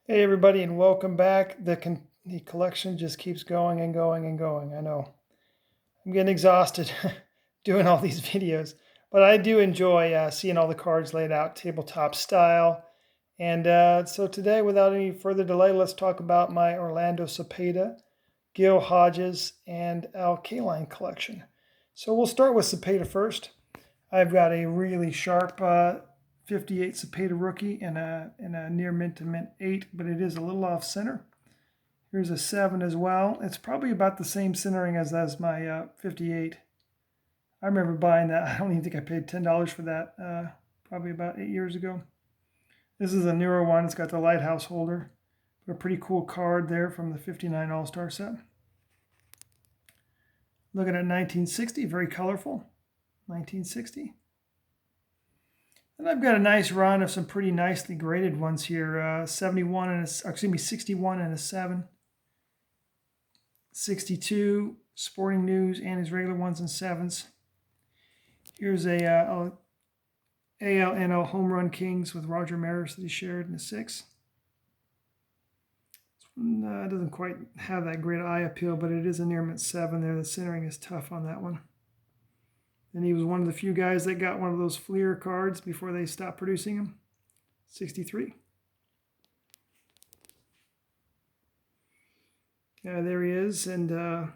Hey everybody, and welcome back. The collection just keeps going and going and going. I know I'm getting exhausted doing all these videos, but I do enjoy seeing all the cards laid out tabletop style. And so today, without any further delay, let's talk about my Orlando Cepeda, Gil Hodges, and Kaline collection. So we'll start with Cepeda first. I've got a really sharp 58 Cepeda rookie and a near mint to mint 8, but it is a little off center. Here's a 7 as well. It's probably about the same centering as my 58. I remember buying that. I don't even think I paid $10 for that, probably about 8 years ago. This is a newer one. It's got the lighthouse holder, but a pretty cool card there from the 59 All-Star set. Looking at 1960, very colorful. 1960. And I've got a nice run of some pretty nicely graded ones here. 71 and excuse me, 61 and a 7. 62 Sporting News and his regular ones and 7s. Here's a AL/NL Home Run Kings with Roger Maris that he shared in the 6. This one doesn't quite have that great eye appeal, but it is a near mint 7 there. The centering is tough on that one. And he was one of the few guys that got one of those Fleer cards before they stopped producing them. 63. There he is, and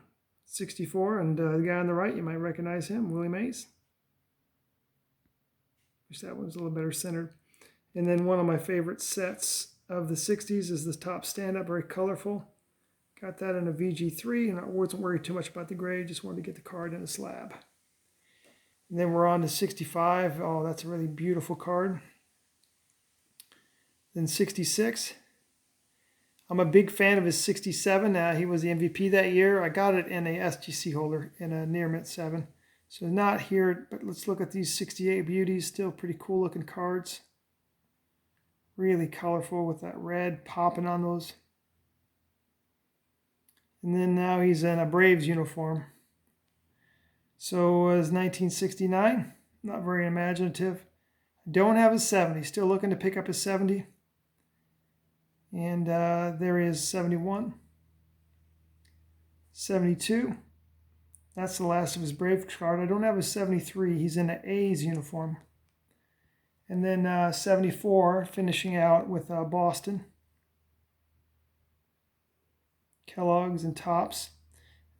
64. And the guy on the right, you might recognize him, Willie Mays. Wish that one was a little better centered. And then one of my favorite sets of the 60s is this top stand-up, very colorful. Got that in a VG3, and I wasn't worried too much about the grade, just wanted to get the card in a slab. And then we're on to 65. Oh, that's a really beautiful card. Then 66. I'm a big fan of his 67. He was the MVP that year. I got it in a SGC holder in a near mint 7. So not here, but let's look at these 68 beauties. Still pretty cool looking cards. Really colorful with that red popping on those. And then now he's in a Braves uniform. So is 1969, not very imaginative. I don't have a 70, still looking to pick up a 70. And there he is, 71. 72, that's the last of his Brave card. I don't have a 73, he's in an A's uniform. And then 74, finishing out with Boston. Kellogg's and Topps.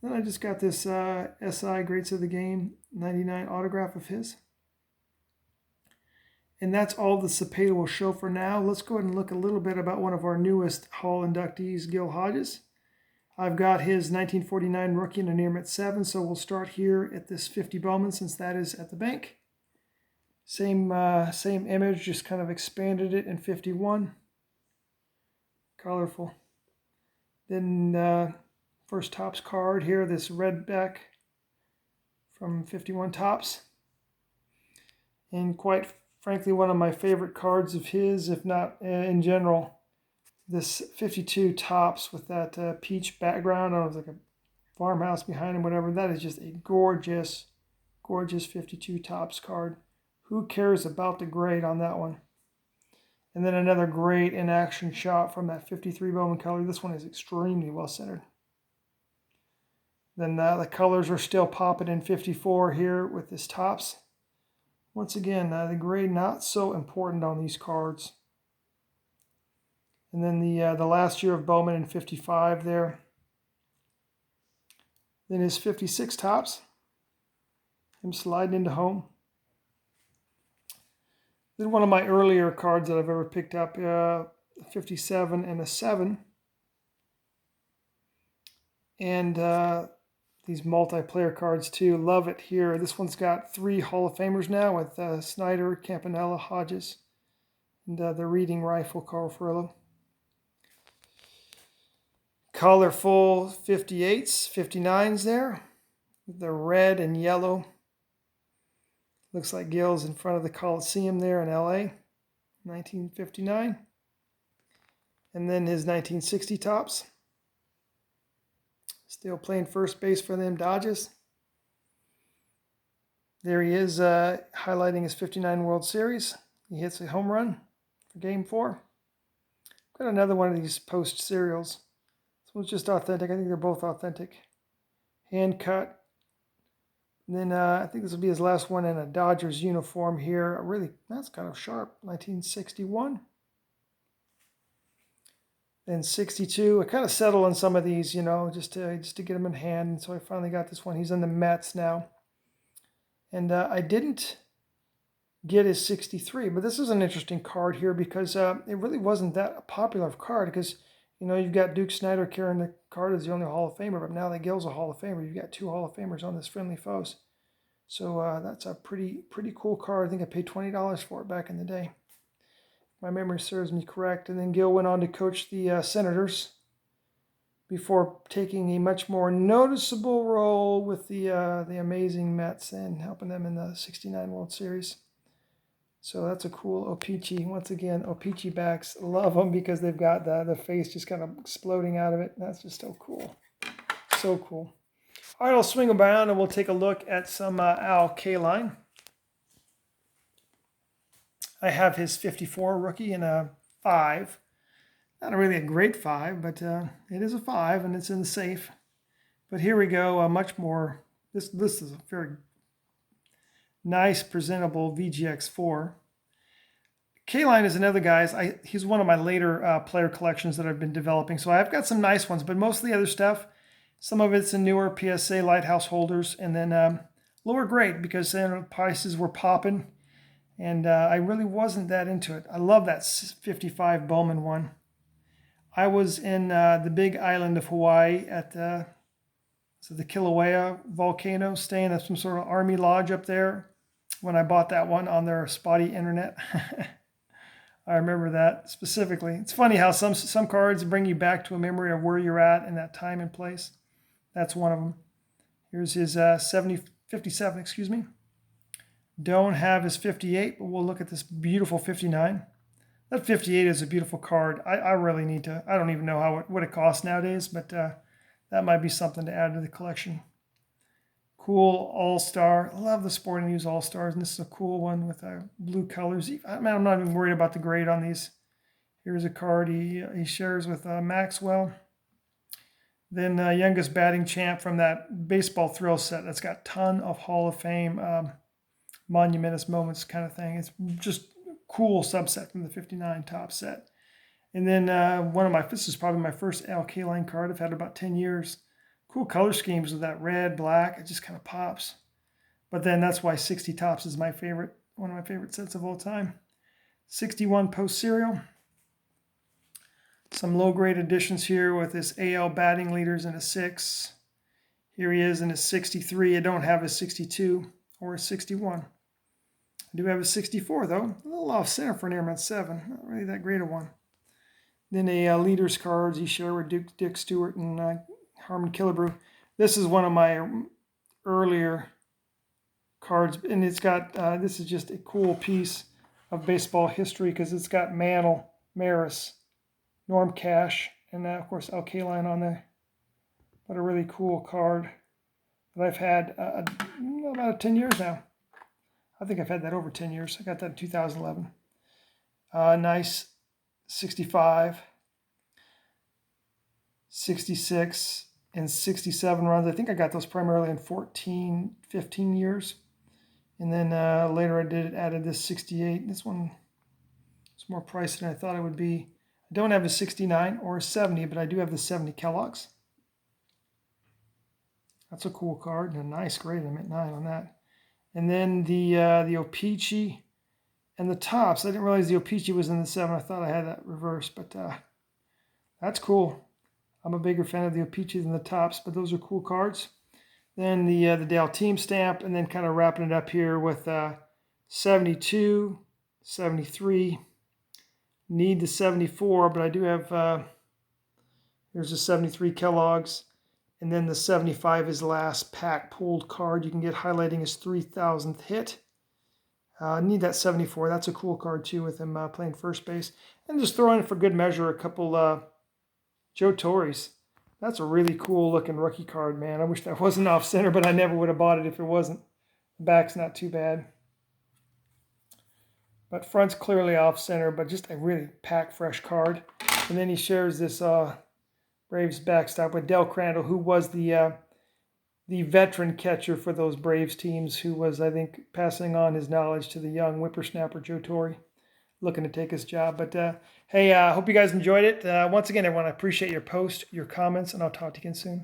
Then I just got this SI Greats of the Game 99 autograph of his. And that's all the Cepeda will show for now. Let's go ahead and look a little bit about one of our newest Hall inductees, Gil Hodges. I've got his 1949 rookie in a near mint 7, so we'll start here at this 50 Bowman since that is at the bank. Same image, just kind of expanded it in 51. Colorful. Then first Topps card here, this red back from 51 Topps. And quite frankly, one of my favorite cards of his, if not in general, this 52 Topps with that peach background. I don't know, it's like a farmhouse behind him, whatever. That is just a gorgeous, gorgeous 52 Topps card. Who cares about the grade on that one? And then another great in-action shot from that 53 Bowman color. This one is extremely well centered. Then the colors are still popping in 54 here with this Topps. Once again, the grade not so important on these cards. And then the last year of Bowman in 55 there. Then his 56 Topps. Him sliding into home. Then one of my earlier cards that I've ever picked up, 57 and a 7. And these multiplayer cards too. Love it here. This one's got 3 Hall of Famers now with Snyder, Campanella, Hodges, and the reading rifle, Carl Furillo. Colorful 58s, 59s there. The red and yellow. Looks like Gil's in front of the Coliseum there in LA, 1959. And then his 1960 Topps. Still playing first base for them Dodgers. There he is highlighting his 59 World Series. He hits a home run for Game 4. Got another one of these post serials. This one's just authentic. I think they're both authentic. Hand cut. And then I think this will be his last one in a Dodgers uniform here. Really, that's kind of sharp. 1961. Then 62. I kind of settled on some of these, you know, just to get them in hand. And so I finally got this one. He's in the Mets now. And I didn't get his 63, but this is an interesting card here because it really wasn't that popular card because, you know, you've got Duke Snider carrying the card as the only Hall of Famer, but now that Gil's a Hall of Famer, you've got 2 Hall of Famers on this Friendly Foes. So that's a pretty cool card. I think I paid $20 for it back in the day. My memory serves me correct. And then Gil went on to coach the Senators before taking a much more noticeable role with the amazing Mets and helping them in the '69 World Series. So that's a cool O-Pee-Chee. Once again, O-Pee-Chee backs, love them because they've got the face just kind of exploding out of it. That's just so cool. So cool. All right, I'll swing around and we'll take a look at some Al Kaline. I have his 54 rookie in a 5. Not really a great 5, but it is a 5 and it's in the safe. But here we go, much more. This is a very nice, presentable VGX4. Kaline is another guy. He's one of my later player collections that I've been developing. So I've got some nice ones, but most of the other stuff, some of it's in newer PSA Lighthouse holders, and then lower grade because then prices were popping, and I really wasn't that into it. I love that 55 Bowman one. I was in the big island of Hawaii at the Kilauea volcano, staying at some sort of army lodge up there when I bought that one on their spotty internet. I remember that specifically. It's funny how some cards bring you back to a memory of where you're at in that time and place. That's one of them. Here's his 57, excuse me. Don't have his 58, but we'll look at this beautiful 59. That 58 is a beautiful card. I really need to, I don't even know what it costs nowadays, but that might be something to add to the collection. Cool All-Star. I love the Sporting News All-Stars, and this is a cool one with blue colors. I'm not even worried about the grade on these. Here's a card he shares with Maxwell. Then youngest batting champ from that Baseball Thrill set. That's got a ton of Hall of Fame monumentous moments kind of thing. It's just a cool subset from the 59 top set. And then this is probably my first Al Kaline card. I've had about 10 years. Cool color schemes with that red, black. It just kind of pops. But then that's why 60 tops is my favorite, one of my favorite sets of all time. 61 post serial. Some low-grade additions here with this AL batting leaders in a 6. Here he is in a 63. I don't have a 62 or a 61. I do have a 64, though. A little off-center for an Airman 7. Not really that great a one. Then a leaders cards he shared with Dick Stewart and Harmon Killebrew. This is one of my earlier cards, and it's got, this is just a cool piece of baseball history because it's got Mantle, Maris, Norm Cash, and of course Al Kaline on there. But a really cool card that I've had about 10 years now. I think I've had that over 10 years. I got that in 2011. Nice 65, 66, and 67 runs. I think I got those primarily in 14, 15 years. And then later I added this 68. This one is more pricey than I thought it would be. I don't have a 69 or a 70, but I do have the 70 Kellogg's. That's a cool card and a nice grade. I'm at 9 on that. And then the O-Pee-Chee and the tops. I didn't realize the O-Pee-Chee was in the 7. I thought I had that reversed, but that's cool. I'm a bigger fan of the O-Pee-Chee than the tops, but those are cool cards. Then the Dale team stamp, and then kind of wrapping it up here with 72, 73. Need the 74, but I do have, here's a 73 Kellogg's, and then the 75 is last pack pulled card. You can get highlighting his 3,000th hit. Need that 74. That's a cool card too with him playing first base. And just throwing in for good measure a couple Joe Torres. That's a really cool looking rookie card, man. I wish that wasn't off center, but I never would have bought it if it wasn't. The back's not too bad. But front's clearly off center, but just a really pack fresh card. And then he shares this Braves backstop with Del Crandall, who was the veteran catcher for those Braves teams, who was, I think, passing on his knowledge to the young whippersnapper Joe Torre, looking to take his job. But hey, I hope you guys enjoyed it. Once again, everyone, I appreciate your post, your comments, and I'll talk to you again soon.